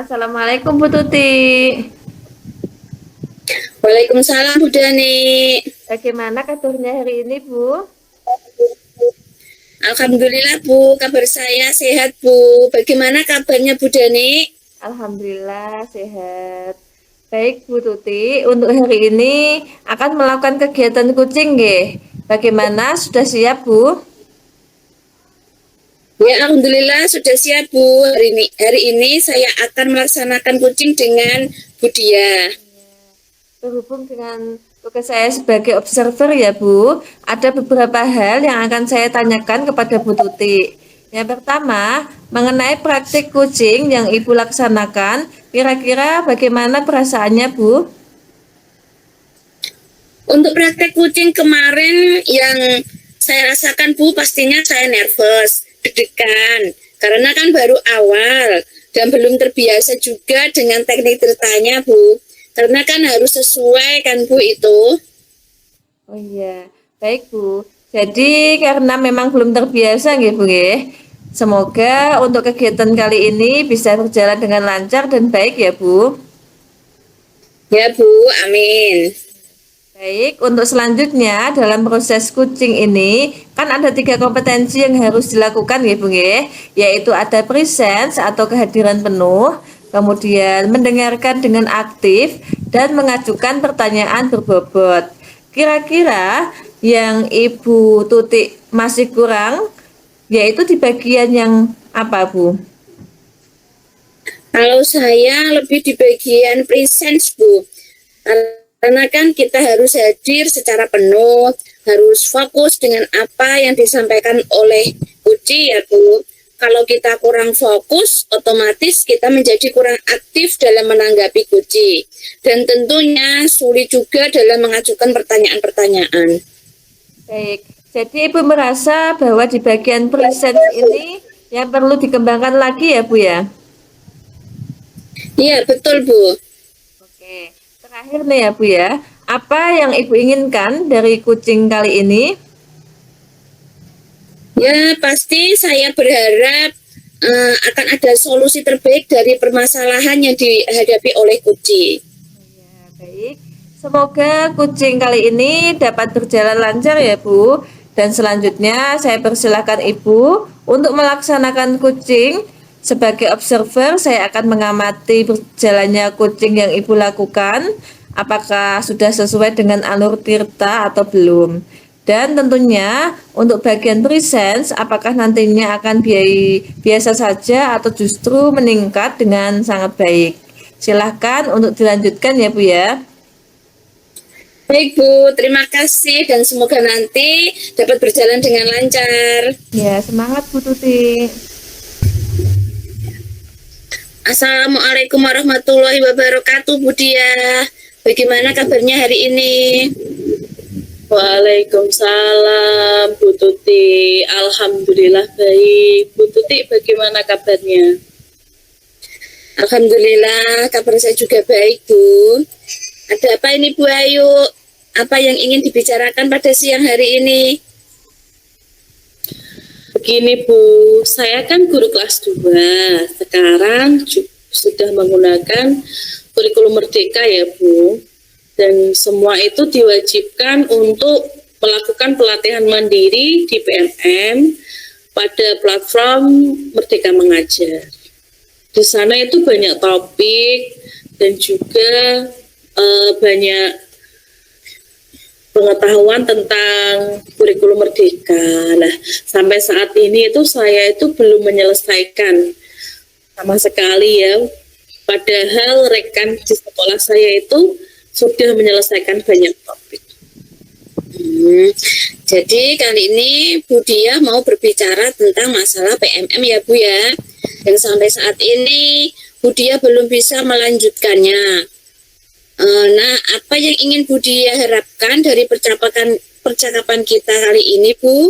Assalamualaikum Bu Tuti. Waalaikumsalam Bu Dani. Bagaimana kabarnya hari ini Bu? Alhamdulillah Bu, kabar saya sehat Bu. Bagaimana kabarnya Bu Dani? Alhamdulillah sehat. Baik Bu Tuti, untuk hari ini akan melakukan kegiatan kucing nggih. Bagaimana sudah siap Bu? Ya Alhamdulillah sudah siap Bu. Hari ini saya akan melaksanakan kucing dengan Bu Dia. Berhubung dengan tugas saya sebagai observer ya Bu, ada beberapa hal yang akan saya tanyakan kepada Bu Tuti. Yang pertama, mengenai praktik kucing yang Ibu laksanakan, kira-kira bagaimana perasaannya Bu? Untuk praktek kucing kemarin yang saya rasakan Bu, pastinya saya nervous, deg-degan. Karena kan baru awal dan belum terbiasa juga dengan teknik ceritanya Bu. Karena kan harus sesuai kan Bu itu. Oh iya, baik Bu. Jadi karena memang belum terbiasa nggih Bu nggih. Semoga untuk kegiatan kali ini bisa berjalan dengan lancar dan baik ya Bu. Ya Bu, amin. Baik, untuk selanjutnya dalam proses kucing ini kan ada 3 kompetensi yang harus dilakukan ya Bu nggih, yaitu ada presence atau kehadiran penuh, kemudian mendengarkan dengan aktif dan mengajukan pertanyaan berbobot. Kira-kira yang Ibu Tuti masih kurang yaitu di bagian yang apa Bu? Kalau saya lebih di bagian presence Bu. Karena kan kita harus hadir secara penuh, harus fokus dengan apa yang disampaikan oleh Uci ya Bu. Kalau kita kurang fokus, otomatis kita menjadi kurang aktif dalam menanggapi Uci. Dan tentunya sulit juga dalam mengajukan pertanyaan-pertanyaan. Baik, jadi Ibu merasa bahwa di bagian presence ini yang perlu dikembangkan lagi ya Bu ya? Iya, betul Bu. Oke, terakhir nih ya Bu ya, apa yang Ibu inginkan dari kucing kali ini? Ya, pasti saya berharap akan ada solusi terbaik dari permasalahan yang dihadapi oleh kucing. Ya, baik. Semoga kucing kali ini dapat berjalan lancar ya Bu. Dan selanjutnya saya persilahkan Ibu untuk melaksanakan kucing. Sebagai observer, saya akan mengamati berjalannya kucing yang Ibu lakukan. Apakah sudah sesuai dengan alur tirta atau belum. Dan tentunya untuk bagian presence, apakah nantinya akan biasa saja atau justru meningkat dengan sangat baik. Silahkan untuk dilanjutkan ya Bu ya. Baik Bu, terima kasih dan semoga nanti dapat berjalan dengan lancar. Ya, semangat Bu Tuti. Assalamualaikum warahmatullahi wabarakatuh Bu Dia. Bagaimana kabarnya hari ini? Waalaikumsalam Bu Tuti. Alhamdulillah baik. Bu Tuti bagaimana kabarnya? Alhamdulillah kabar saya juga baik Bu. Ada apa ini Bu Ayu? Apa yang ingin dibicarakan pada siang hari ini? Begini Bu, saya kan guru kelas 2. Sekarang sudah menggunakan kurikulum Merdeka ya Bu. Dan semua itu diwajibkan untuk melakukan pelatihan mandiri di PNM pada platform Merdeka Mengajar. Di sana itu banyak topik dan juga banyak pengetahuan tentang kurikulum Merdeka. Nah, sampai saat ini itu saya itu belum menyelesaikan sama sekali ya. Padahal rekan di sekolah saya itu sudah menyelesaikan banyak topik. Jadi kali ini Bu Dia mau berbicara tentang masalah PMM ya Bu ya. Dan sampai saat ini Bu Dia belum bisa melanjutkannya. Nah, apa yang ingin Bu Dia harapkan dari percakapan kita kali ini Bu?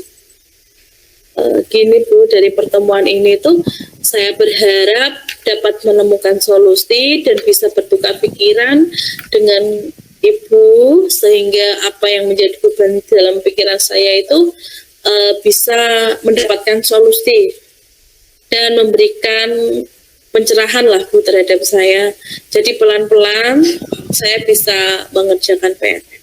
Gini Bu, dari pertemuan ini tuh saya berharap dapat menemukan solusi dan bisa bertukar pikiran dengan Ibu, sehingga apa yang menjadi beban dalam pikiran saya itu bisa mendapatkan solusi dan memberikan pencerahan lah Bu terhadap saya. Jadi pelan-pelan saya bisa mengerjakan PMM.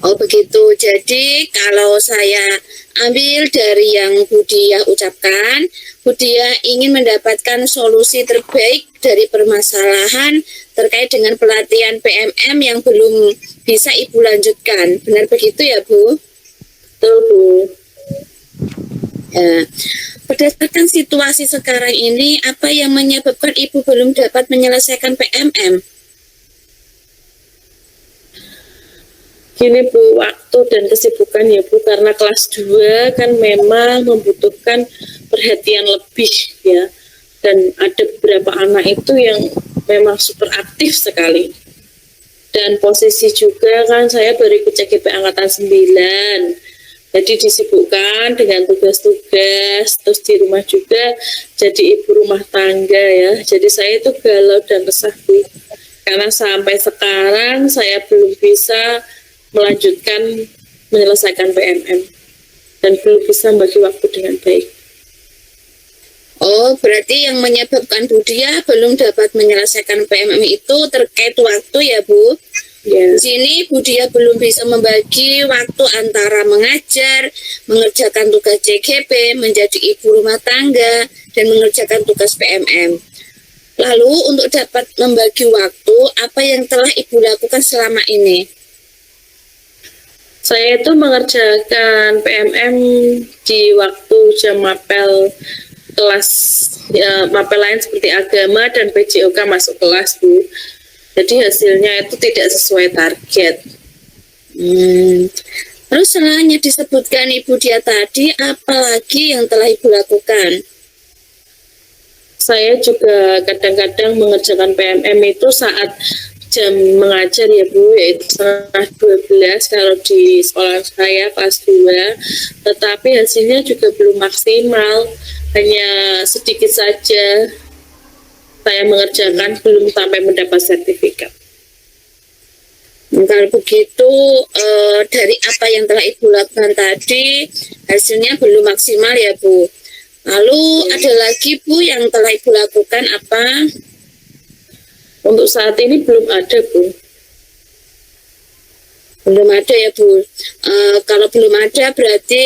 Oh begitu. Jadi kalau saya ambil dari yang Budia ucapkan, Budia ingin mendapatkan solusi terbaik dari permasalahan terkait dengan pelatihan PMM yang belum bisa Ibu lanjutkan. Benar begitu ya Bu? Betul Bu. Ya. Berdasarkan situasi sekarang ini, apa yang menyebabkan Ibu belum dapat menyelesaikan PMM? Gini Bu, waktu dan kesibukan ya Bu, karena kelas 2 kan memang membutuhkan perhatian lebih ya. Dan ada beberapa anak itu yang memang super aktif sekali. Dan posisi juga kan saya baru ikut CGP Angkatan 9. Jadi disibukkan dengan tugas-tugas, terus di rumah juga jadi ibu rumah tangga ya. Jadi saya itu galau dan resah Bu. Karena sampai sekarang saya belum bisa melanjutkan menyelesaikan PMM dan belum bisa membagi waktu dengan baik. Oh, berarti yang menyebabkan Budia belum dapat menyelesaikan PMM itu terkait waktu ya Bu? Ya. Di sini Budia belum bisa membagi waktu antara mengajar, mengerjakan tugas CGP, menjadi ibu rumah tangga, dan mengerjakan tugas PMM. Lalu untuk dapat membagi waktu, apa yang telah Ibu lakukan selama ini? Saya itu mengerjakan PMM di waktu jam mapel kelas ya, mapel lain seperti agama dan PJOK masuk kelas Bu. Jadi hasilnya itu tidak sesuai target. Terus selain yang disebutkan Ibu Dia tadi, apalagi yang telah Ibu lakukan? Saya juga kadang-kadang mengerjakan PMM itu saat jam mengajar ya Bu, yaitu setengah 12 kalau di sekolah saya kelas 2, tetapi hasilnya juga belum maksimal, hanya sedikit saja saya mengerjakan, belum sampai mendapat sertifikat. Kalau begitu, dari apa yang telah Ibu lakukan tadi, hasilnya belum maksimal ya Bu. Lalu ada lagi Bu yang telah Ibu lakukan apa? Untuk saat ini belum ada Bu. Belum ada ya Bu. Kalau belum ada berarti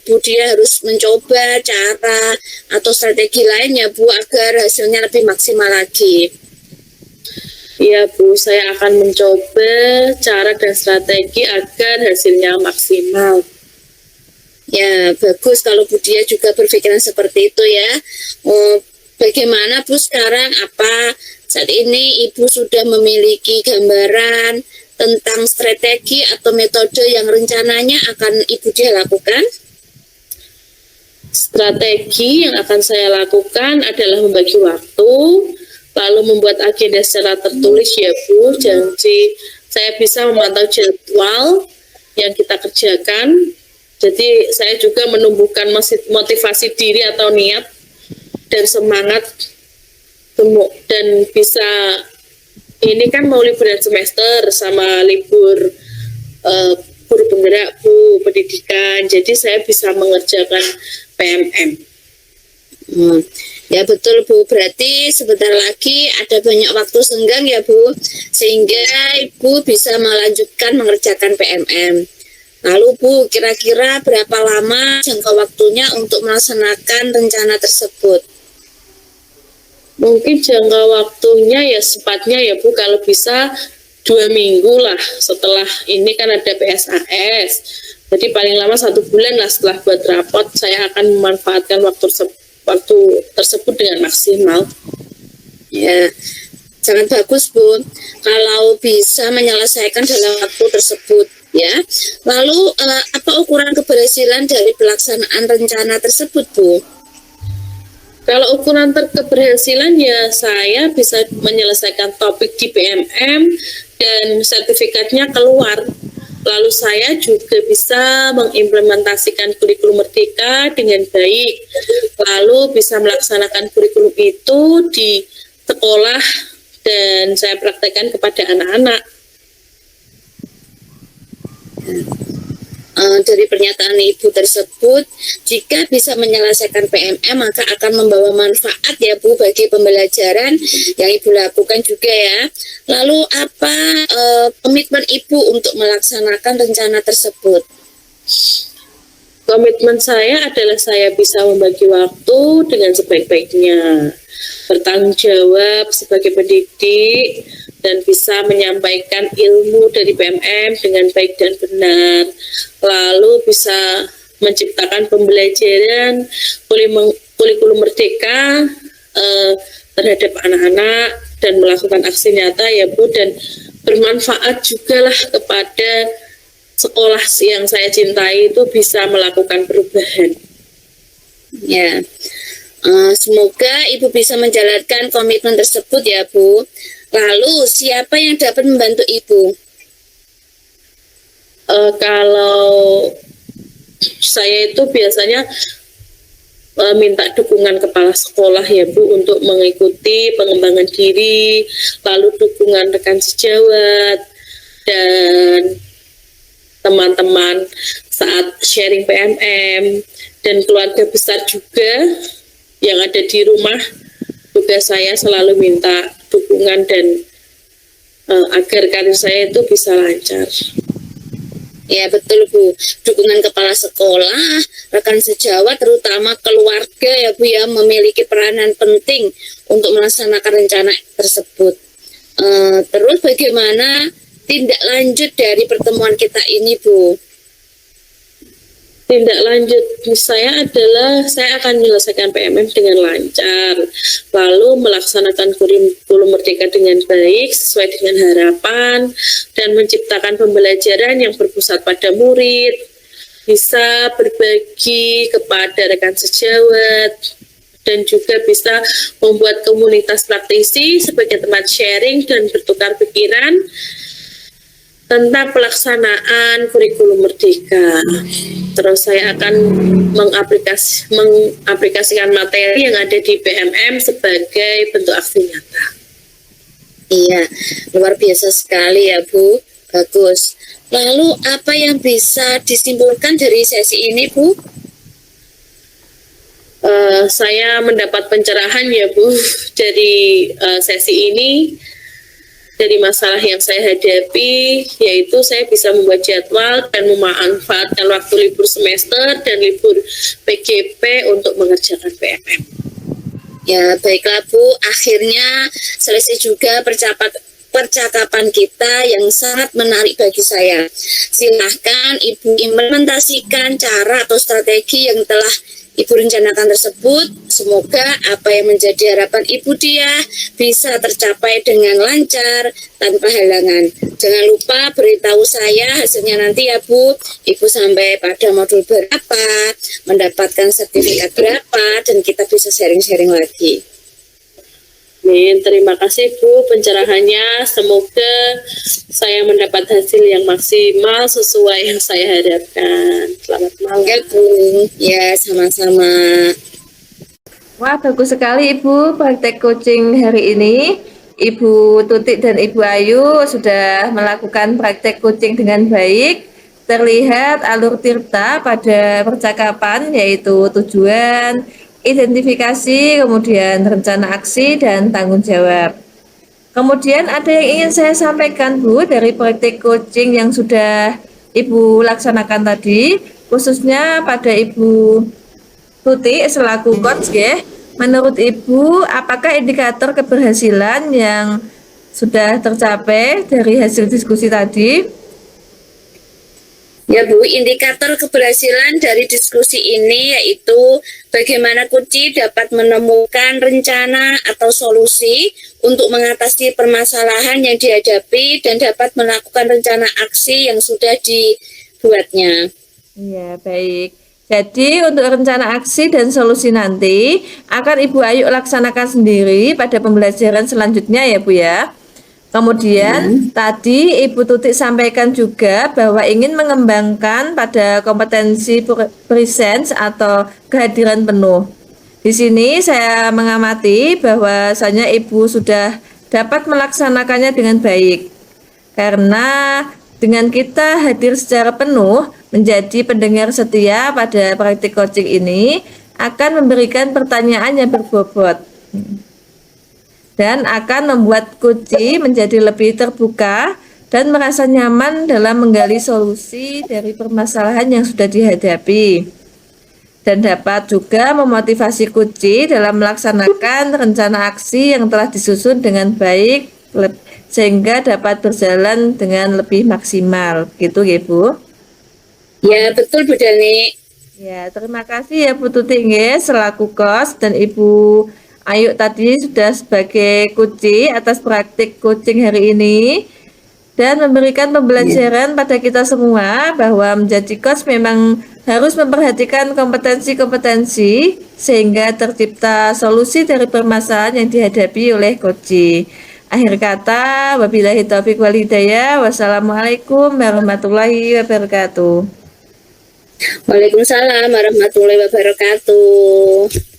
Bu Dia harus mencoba cara atau strategi lain ya Bu agar hasilnya lebih maksimal lagi. Iya Bu, saya akan mencoba cara dan strategi agar hasilnya maksimal. Ya bagus kalau Bu Dia juga berpikiran seperti itu ya. Bagaimana Bu sekarang, apa saat ini Ibu sudah memiliki gambaran tentang strategi atau metode yang rencananya akan Ibu Dia lakukan? Strategi yang akan saya lakukan adalah membagi waktu, lalu membuat agenda secara tertulis ya Bu. Jadi saya bisa memantau jadwal yang kita kerjakan. Jadi saya juga menumbuhkan motivasi diri atau niat dan semangat, dan bisa, ini kan mau liburan semester sama libur guru penggerak Bu pendidikan, jadi saya bisa mengerjakan PMM. Ya betul Bu, berarti sebentar lagi ada banyak waktu senggang ya Bu, sehingga Ibu bisa melanjutkan mengerjakan PMM. Lalu Bu, kira-kira berapa lama jangka waktunya untuk melaksanakan rencana tersebut? Mungkin jangka waktunya ya sepatnya ya Bu, kalau bisa 2 minggu lah setelah ini kan ada PSAS. Jadi paling lama 1 bulan lah setelah buat rapot, saya akan memanfaatkan waktu tersebut dengan maksimal. Ya, sangat bagus Bu, kalau bisa menyelesaikan dalam waktu tersebut ya. Lalu apa ukuran keberhasilan dari pelaksanaan rencana tersebut Bu? Kalau ukuran keberhasilan ya saya bisa menyelesaikan topik di PMM dan sertifikatnya keluar. Lalu saya juga bisa mengimplementasikan kurikulum Merdeka dengan baik. Lalu bisa melaksanakan kurikulum itu di sekolah dan saya praktekkan kepada anak-anak. dari pernyataan Ibu tersebut, jika bisa menyelesaikan PMM maka akan membawa manfaat ya Bu bagi pembelajaran yang Ibu lakukan juga ya. Lalu apa komitmen Ibu untuk melaksanakan rencana tersebut? Komitmen saya adalah saya bisa membagi waktu dengan sebaik-baiknya, bertanggung jawab sebagai pendidik, dan bisa menyampaikan ilmu dari PMM dengan baik dan benar. Lalu bisa menciptakan pembelajaran kurikulum merdeka terhadap anak-anak dan melakukan aksi nyata ya Bu, dan bermanfaat juga lah kepada sekolah yang saya cintai itu bisa melakukan perubahan. Ya, semoga Ibu bisa menjalankan komitmen tersebut ya Bu. Lalu siapa yang dapat membantu Ibu? Kalau saya itu biasanya minta dukungan kepala sekolah ya Bu untuk mengikuti pengembangan diri, lalu dukungan rekan sejawat dan teman-teman saat sharing PMM, dan keluarga besar juga yang ada di rumah. Juga saya selalu minta dukungan dan agar karir saya itu bisa lancar. Ya betul Bu, dukungan kepala sekolah, rekan sejawat, terutama keluarga ya Bu ya, memiliki peranan penting untuk melaksanakan rencana tersebut. Terus bagaimana tindak lanjut dari pertemuan kita ini Bu? Tindak lanjut saya adalah saya akan menyelesaikan PMM dengan lancar, lalu melaksanakan kurikulum merdeka dengan baik sesuai dengan harapan, dan menciptakan pembelajaran yang berpusat pada murid, bisa berbagi kepada rekan sejawat, dan juga bisa membuat komunitas praktisi sebagai tempat sharing dan bertukar pikiran tentang pelaksanaan kurikulum merdeka. Terus saya akan mengaplikasikan materi yang ada di PMM sebagai bentuk aksi nyata. Iya, luar biasa sekali ya Bu, bagus. Lalu apa yang bisa disimpulkan dari sesi ini Bu? Saya mendapat pencerahan ya Bu dari sesi ini. Dari masalah yang saya hadapi, yaitu saya bisa membuat jadwal dan memanfaatkan waktu libur semester dan libur PGP untuk mengerjakan PMM. Ya baiklah Bu, akhirnya selesai juga percakapan kita yang sangat menarik bagi saya. Silahkan Ibu implementasikan cara atau strategi yang telah Ibu rencanakan tersebut. Semoga apa yang menjadi harapan Ibu Diah bisa tercapai dengan lancar tanpa halangan. Jangan lupa beritahu saya hasilnya nanti ya Bu. Ibu sampai pada modul berapa, mendapatkan sertifikat berapa, dan kita bisa sharing-sharing lagi. Amin. Terima kasih Bu pencerahannya. Semoga saya mendapat hasil yang maksimal sesuai yang saya harapkan. Selamat malam. Ya Bu, ya sama-sama. Wah, bagus sekali Ibu praktek coaching hari ini. Ibu Tutik dan Ibu Ayu sudah melakukan praktek coaching dengan baik. Terlihat alur Tirta pada percakapan, yaitu tujuan, identifikasi, kemudian rencana aksi, dan tanggung jawab. Kemudian ada yang ingin saya sampaikan Bu dari praktik coaching yang sudah Ibu laksanakan tadi, khususnya pada Ibu Tuti selaku coach ya. Menurut Ibu, apakah indikator keberhasilan yang sudah tercapai dari hasil diskusi tadi? Ya Bu, indikator keberhasilan dari diskusi ini yaitu bagaimana Kuci dapat menemukan rencana atau solusi untuk mengatasi permasalahan yang dihadapi dan dapat melakukan rencana aksi yang sudah dibuatnya. Ya, baik. Jadi untuk rencana aksi dan solusi nanti akan Ibu Ayu laksanakan sendiri pada pembelajaran selanjutnya ya Bu ya. Kemudian tadi Ibu Tutik sampaikan juga bahwa ingin mengembangkan pada kompetensi presence atau kehadiran penuh. Di sini saya mengamati bahwasanya Ibu sudah dapat melaksanakannya dengan baik. Karena dengan kita hadir secara penuh, menjadi pendengar setia pada praktik coaching ini akan memberikan pertanyaan yang berbobot dan akan membuat Kuci menjadi lebih terbuka dan merasa nyaman dalam menggali solusi dari permasalahan yang sudah dihadapi, dan dapat juga memotivasi Kuci dalam melaksanakan rencana aksi yang telah disusun dengan baik sehingga dapat berjalan dengan lebih maksimal. Gitu ya Bu? Ya, betul Bu Dani. Ya, terima kasih ya Bu Tuti nggih selaku kos, dan Ibu Ayu tadi sudah sebagai Kuci atas praktik coaching hari ini dan memberikan pembelajaran pada kita semua bahwa menjadi coach memang harus memperhatikan kompetensi-kompetensi sehingga tercipta solusi dari permasalahan yang dihadapi oleh coach. Akhir kata, wabillahi taufiq wal hidayah. Wassalamualaikum warahmatullahi wabarakatuh. Waalaikumsalam warahmatullahi wabarakatuh.